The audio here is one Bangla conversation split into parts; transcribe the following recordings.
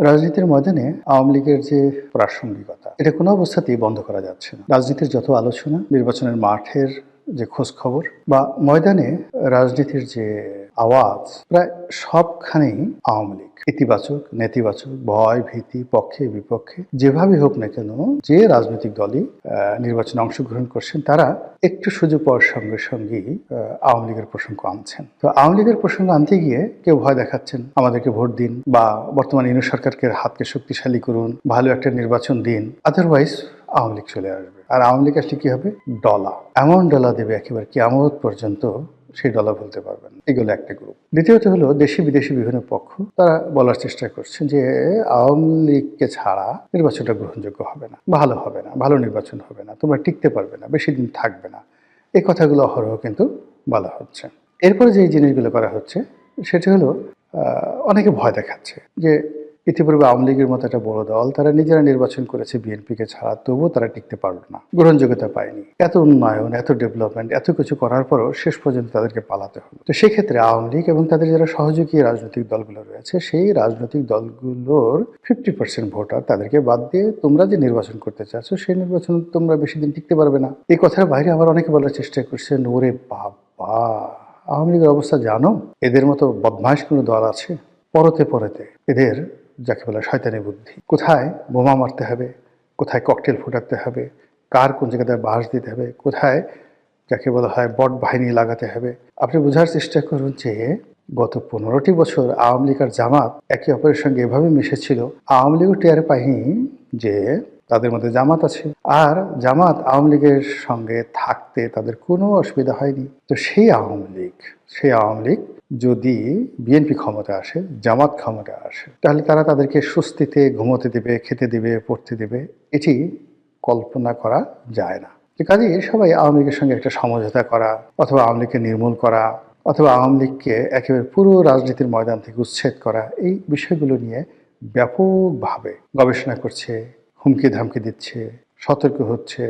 রাজনীতির ময়দানে আওয়ামী লীগের যে প্রাসঙ্গিকতা এটা কোনো অবস্থাতেই বন্ধ করা যাচ্ছে না। রাজনীতির যত আলোচনা, নির্বাচনের মাঠের যে খোঁজ খবর বা ময়দানে রাজনীতির যে আওয়াজ, প্রায় সবখানেই আওয়ামী লীগ। ইতিবাচক, নেতিবাচক, ভয়, ভীতি, পক্ষে বিপক্ষে যেভাবে হোক না কেন, যে রাজনৈতিক দলই নির্বাচনে অংশগ্রহণ করছেন তারা একটু সুযোগ পাওয়ার সঙ্গে সঙ্গেই আওয়ামী লীগের প্রসঙ্গ আনছেন। তো আওয়ামী লীগের প্রসঙ্গ আনতে গিয়ে কেউ ভয় দেখাচ্ছেন, আমাদেরকে ভোট দিন বা বর্তমান ইউনিট সরকারকে হাতকে শক্তিশালী করুন, ভালো একটা নির্বাচন দিন, আদারওয়াইজ আওয়ামী লীগ চলে আসবে। আর আওয়ামী লীগ আসলে কি হবে? ডলা, এমন ডলা দেবে একেবারে কিয়ামত পর্যন্ত সেই ডলা বলতে পারবেন। এগুলো একটা গ্রুপ। দ্বিতীয়ত হলো দেশি বিদেশি বিভিন্ন পক্ষ, তারা বলার চেষ্টা করছেন যে আওয়ামী লীগকে ছাড়া নির্বাচনটা গ্রহণযোগ্য হবে না, ভালো হবে না, ভালো নির্বাচন হবে না, তোমরা টিকতে পারবে না, বেশি দিন থাকবে না। এই কথাগুলো অহরহ কিন্তু বলা হচ্ছে। এরপরে যে জিনিসগুলো করা হচ্ছে সেটা হলো অনেকে ভয় দেখাচ্ছে যে ইতিপূর্বে আওয়ামী লীগের মতো একটা বড় দল, তারা নিজেরা নির্বাচন করেছে বিএনপিকে ছাড়া, তবুও তারা টিকতে পারলো না, গ্রহণযোগ্যতা পায়নি। এত উন্নয়ন, এত ডেভেলপমেন্ট, এত কিছু করার পরও শেষ পর্যন্ত তাদেরকে পালাতে হলো। তো সেক্ষেত্রে আওয়ামী লীগ এবং তাদের যারা সহযোগী রাজনৈতিক দলগুলো রয়েছে, সেই রাজনৈতিক দলগুলোর 50% ভোটার তাদেরকে বাদ দিয়ে তোমরা যে নির্বাচন করতে চাচ্ছ সেই নির্বাচন তোমরা বেশি দিন টিকতে পারবে না। এই কথার বাইরে আবার অনেকে বলার চেষ্টা করছেন, ওরে বাবা, আওয়ামী লীগের অবস্থা জানো? এদের মতো বদমাইশ কোনো দল আছে? পরতে পরতে এদের যাকে বলে শয়তানি বুদ্ধি, কোথায় বোমা মারতে হবে, কোথায় ককটেল ফুটাতে হবে, কার কোন জায়গায় বাঁশ দিতে হবে, কোথায় যাকে বলা হয় বট বাহিনী লাগাতে হবে। আপনি বোঝার চেষ্টা করুন যে গত 15টি বছর আওয়ামী লীগ আর জামাত একে অপরের সঙ্গে এভাবে মিশেছিল, আওয়ামী লীগও টের পায়নি যে তাদের মধ্যে জামাত আছে, আর জামাত আওয়ামী লীগের সঙ্গে থাকতে তাদের কোনো অসুবিধা হয়নি। তো সেই আওয়ামী লীগ যদি বিএনপি ক্ষমতা আসে, জামাত ক্ষমতা আসে, তাহলে তারা তাদেরকে স্বস্তিতে ঘুমোতে দেবে, খেতে দেবে, পড়তে দেবে, এটি কল্পনা করা যায় না। কাজেই সবাই আওয়ামী লীগের সঙ্গে একটা সমঝোতা করা, অথবা আওয়ামী লীগকে নির্মূল করা, অথবা আওয়ামী লীগকে একেবারে পুরো রাজনীতির ময়দান থেকে উচ্ছেদ করা, এই বিষয়গুলো নিয়ে ব্যাপকভাবে গবেষণা করছে, হুমকি ধামকি দিচ্ছে, সতর্ক হচ্ছে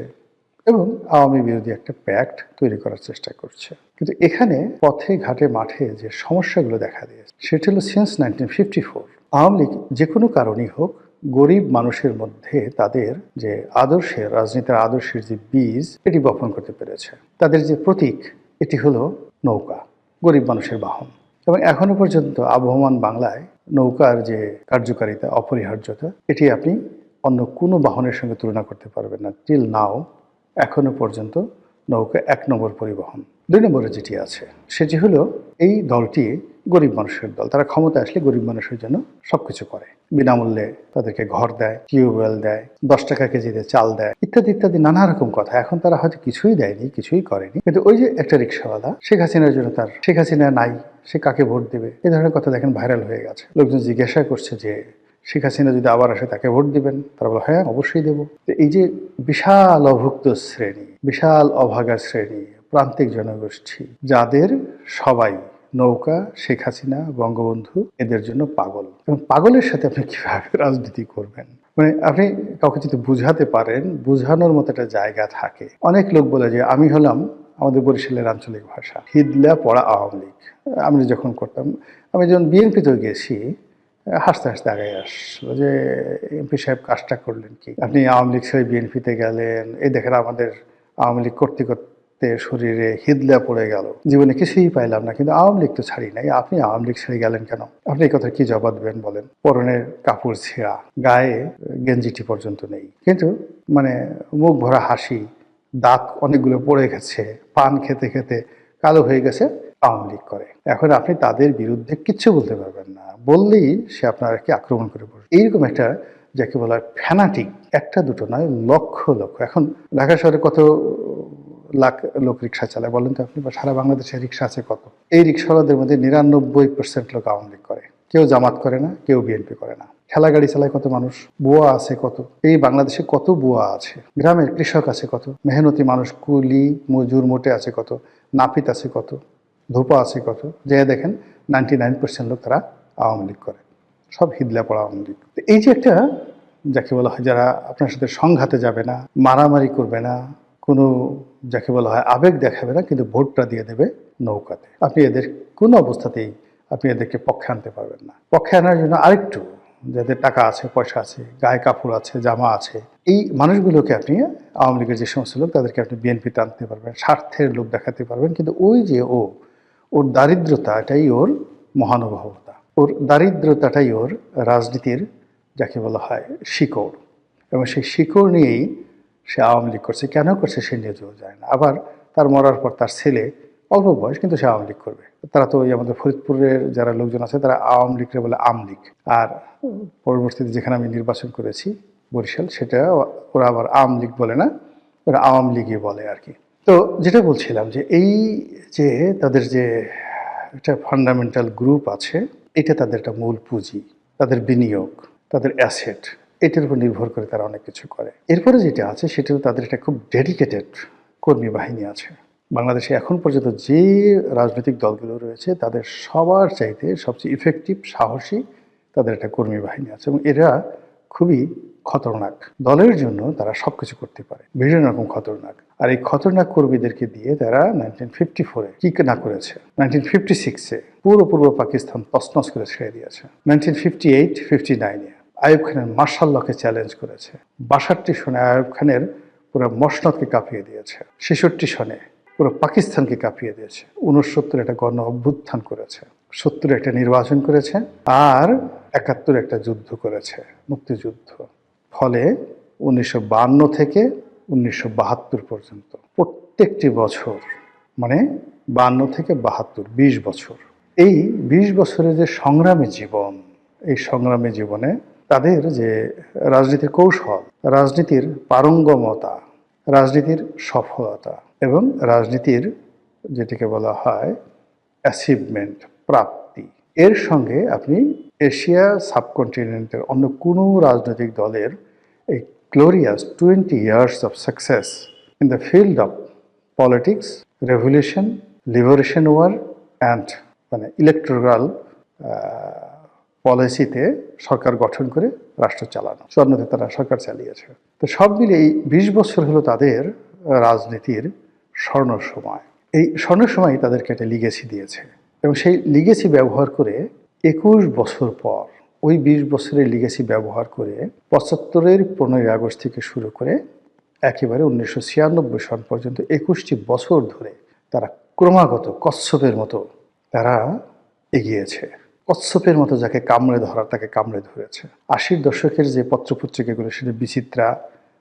এবং আওয়ামী বিরোধী একটা প্যাক্ট তৈরি করার চেষ্টা করছে। কিন্তু এখানে পথে ঘাটে মাঠে যে সমস্যাগুলো দেখা দিয়েছে সেটা হলো সিন্স 1954 আওয়ামী লীগ যে কোনো কারণেই হোক গরিব মানুষের মধ্যে তাদের যে আদর্শের, রাজনীতির আদর্শের যে বীজ, এটি বপন করতে পেরেছে। তাদের যে প্রতীক, এটি হলো নৌকা, গরিব মানুষের বাহন। এবং এখনো পর্যন্ত আবহমান বাংলায় নৌকার যে কার্যকারিতা, অপরিহার্যতা, এটি আপনি অন্য কোনো বাহনের সঙ্গে তুলনা করতে পারবেন না। টিল নাও এখনো পর্যন্ত নৌকা 1 নম্বর পরিবহন। 2 নম্বরে যেটি আছে সেটি হলো এই দলটি গরিব মানুষের দল। তারা ক্ষমতা আসলে গরিব মানুষের জন্য সবকিছু করে, বিনামূল্যে তাদেরকে ঘর দেয়, টিউবওয়েল দেয়, 10 টাকা কেজিতে চাল দেয়, ইত্যাদি ইত্যাদি নানা রকম কথা। এখন তারা হয়তো কিছুই দেয়নি, কিছুই করেনি, কিন্তু ওই যে একটা রিক্সাওয়ালা, শেখ হাসিনার জন্য তার, শেখ হাসিনা নাই, সে কাকে ভোট দেবে, এই ধরনের কথা দেখেন ভাইরাল হয়ে গেছে। লোকজন জিজ্ঞাসা করছে যে শেখ হাসিনা যদি আবার আসে তাকে ভোট দিবেন? তারা বলে হ্যাঁ, অবশ্যই দেব। এই যে বিশাল অভুক্ত শ্রেণী, বিশাল অভাগা শ্রেণী, প্রান্তিক জনগোষ্ঠী, যাদের সবাই নৌকা, শেখ হাসিনা, বঙ্গবন্ধু, এদের জন্য পাগল। এবং পাগলের সাথে আপনি কিভাবে রাজনীতি করবেন? মানে আপনি কাউকে যদি বুঝাতে পারেন, বুঝানোর মতো একটা জায়গা থাকে। অনেক লোক বলে যে আমি হলাম, আমাদের বরিশালের আঞ্চলিক ভাষা, হিদলা পড়া আওয়ামী লীগ। আমি যখন করতাম, আমি যখন বিএনপিতেও গেছি, হাসতে হাসতে আগে আসলো যে এমপি সাহেব কাজটা করলেন কি, আপনি আওয়ামী লীগ ছেড়ে বিএনপিতে গেলেন, এই দেখেন আমাদের আওয়ামী লীগ করতে করতে শরীরে হিদলা পড়ে গেল, জীবনে কিছুই পাইলাম না, কিন্তু আওয়ামী লীগ তো ছাড়ি নাই, আপনি আওয়ামী লীগ ছেড়ে গেলেন কেন? আপনি এই কথা কি জবাব দেবেন বলেন? পরনের কাপড় ছেঁড়া, গায়ে গেঞ্জিটি পর্যন্ত নেই, কিন্তু মানে মুখ ভরা হাসি, দাঁত অনেকগুলো পড়ে গেছে, পান খেতে খেতে কালো হয়ে গেছে, আওয়ামী লীগ করে। এখন আপনি তাদের বিরুদ্ধে কিচ্ছু বলতে পারবেন না, বললেই সে আপনাকে আক্রমণ করে পড়বে। এইরকম একটা যাকে বলা হয় ফ্যানাটিক, একটা দুটো নয়, লক্ষ লক্ষ। এখন ঢাকা শহরে কত লাখ লোক রিক্সা চালায় বলেন তো আপনি? বা সারা বাংলাদেশে রিক্সা আছে কত? এই রিক্সাওয়ালাদের মধ্যে 99% লোক আওয়ামী লীগ করে, কেউ জামাত করে না, কেউ বিএনপি করে না। ঠেলা গাড়ি চালায় কত মানুষ, বুয়া আছে কত, এই বাংলাদেশে কত বুয়া আছে, গ্রামের কৃষক আছে কত, মেহনতি মানুষ, কুলি মজুর মোটে আছে কত, নাপিত আছে কত, ধোপা আছে কত, যে দেখেন 99% লোক তারা আওয়ামী লীগ করে, সব হিদলা পড়া আওয়ামী লীগ। এই যে একটা যাকে বলা হয় যারা আপনার সাথে সংঘাতে যাবে না, মারামারি করবে না, কোনো যাকে বলা হয় আবেগ দেখাবে না, কিন্তু ভোটটা দিয়ে দেবে নৌকাতে, আপনি এদের কোনো অবস্থাতেই আপনি এদেরকে পক্ষে আনতে পারবেন না। পক্ষে আনার জন্য আরেকটু যাদের টাকা আছে, পয়সা আছে, গায়ে কাপড় আছে, জামা আছে, এই মানুষগুলোকে আপনি আওয়ামী লীগের যে সমস্ত লোক তাদেরকে আপনি বিএনপিতে আনতে পারবেন, স্বার্থের লোক দেখাতে পারবেন। কিন্তু ওই যে ওর দারিদ্রতাটাই ওর মহানুভবতা, ওর দারিদ্রতাটাই ওর রাজনীতির যাকে বলা হয় শিকড়। এবং সেই শিকড় নিয়েই সে আওয়ামী লীগ করছে। কেন করছে সে নিজেও যায় না। আবার তার মরার পর তার ছেলে অল্প বয়স কিন্তু সে আওয়ামী লীগ করবে। তারা তো ওই আমাদের ফরিদপুরের যারা লোকজন আছে তারা আওয়ামী লীগকে বলে আমলীগ। আর পরবর্তীতে যেখানে আমি নির্বাচন করেছি বরিশাল, সেটা ওরা আবার আওয়ামী লীগ বলে না, ওরা আওয়ামী লীগই বলে আর কি। তো যেটা বলছিলাম যে এই যে তাদের যে একটা ফান্ডামেন্টাল গ্রুপ আছে, এটা তাদের একটা মূল পুঁজি, তাদের বিনিয়োগ, তাদের অ্যাসেট, এটার উপর নির্ভর করে তারা অনেক কিছু করে। এরপরে যেটা আছে সেটাও তাদের একটা খুব ডেডিকেটেড কর্মী বাহিনী আছে। বাংলাদেশে এখন পর্যন্ত যে রাজনৈতিক দলগুলো রয়েছে তাদের সবার চাইতে সবচেয়ে ইফেক্টিভ, সাহসী তাদের একটা কর্মী বাহিনী আছে এবং এরা খুবই খতরনাক। দলের জন্য তারা সব কিছু করতে পারে, বিভিন্ন রকম খতরনাক। আর এই খতরনাক কর্মীদেরকে দিয়ে তারা 1954-এ কি না করেছে, 1956-এ পুরো পূর্ব পাকিস্তান তছনছ করে ছেড়ে দিয়েছে, 1958-59-এ আইয়ুব খানের মার্শাল লকে চ্যালেঞ্জ করেছে, 62 সনে আইয়ুব খানের পুরো মসনদকে কাঁপিয়ে দিয়েছে, 66 সনে পুরো পাকিস্তানকে কাঁপিয়ে দিয়েছে, 69 একটা গণ অভ্যুত্থান করেছে, 70 একটা নির্বাচন করেছে, আর 71 একটা যুদ্ধ করেছে, মুক্তিযুদ্ধ। ফলে 1952 থেকে 1972 পর্যন্ত প্রত্যেকটি বছর, মানে 52 থেকে 72, 20 বছর, এই 20 বছরের যে সংগ্রামী জীবন, এই সংগ্রামী জীবনে তাদের যে রাজনীতির কৌশল, রাজনীতির পারঙ্গমতা, রাজনীতির সফলতা এবং রাজনীতির যেটাকে বলা হয় অ্যাচিভমেন্ট, প্রাপ্তি, এর সঙ্গে আপনি এশিয়া সাবকন্টিনেন্টের অন্য কোনো রাজনৈতিক দলের এই glorious 20 years of success in the field of politics, revolution, liberation war and মানে ইলেকটোরাল পলিসিতে সরকার গঠন করে রাষ্ট্র চালানো, স্বর্ণতে তারা সরকার চালিয়েছে। তো সব মিলে এই 20 বছর হলো তাদের রাজনীতির স্বর্ণ সময়। এই স্বর্ণ সময় তাদেরকে একটা লিগেসি দিয়েছে এবং সেই লিগেসি ব্যবহার করে 21 বছর পর ওই 20 বছরের লিগেসি ব্যবহার করে 75-এর 15ই আগস্ট থেকে শুরু করে একেবারে 1996 সন পর্যন্ত 21টি বছর ধরে তারা ক্রমাগত কচ্ছপের মতো তারা এগিয়েছে। কচ্ছপের মতো যাকে কামড়ে ধরার তাকে কামড়ে ধরেছে। 80-র দশকের যে পত্রপত্রিকাগুলো, সেটা বিচিত্রা,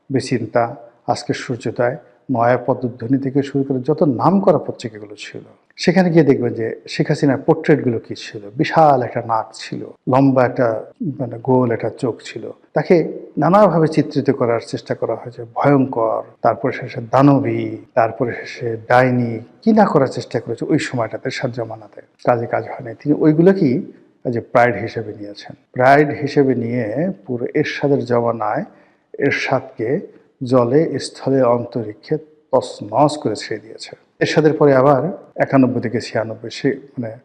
বিচিন্তা, আজকের সূর্যোদয়, নয়া পদধ্বনি থেকে শুরু করে যত নাম করা পত্রিকাগুলো ছিল, সেখানে গিয়ে দেখবেন যে শেখ হাসিনার পোর্ট্রেটগুলো কি ছিল। বিশাল একটা নাক ছিল, লম্বা একটা মানে গোল একটা চোখ ছিল, তাকে নানাভাবে চিত্রিত করার চেষ্টা করা হয়েছে, ভয়ঙ্কর, তারপরে শেষে দানবী, তারপরে শেষে ডাইনি, কি না করার চেষ্টা করেছে ওই সময়টাতে, এরশাদ জামানাতে। কাজ হয়নি, তিনি ওইগুলোকেই যে প্রাইড হিসেবে নিয়েছেন। প্রাইড হিসেবে নিয়ে পুরো এরশাদের জমানায় এরশাদকে জলে, স্থলে, অন্তরিক্ষে তছনছ করে ছেড়ে দিয়েছে। এরশাদের পরে আবার 91 থেকে 96 সে মানে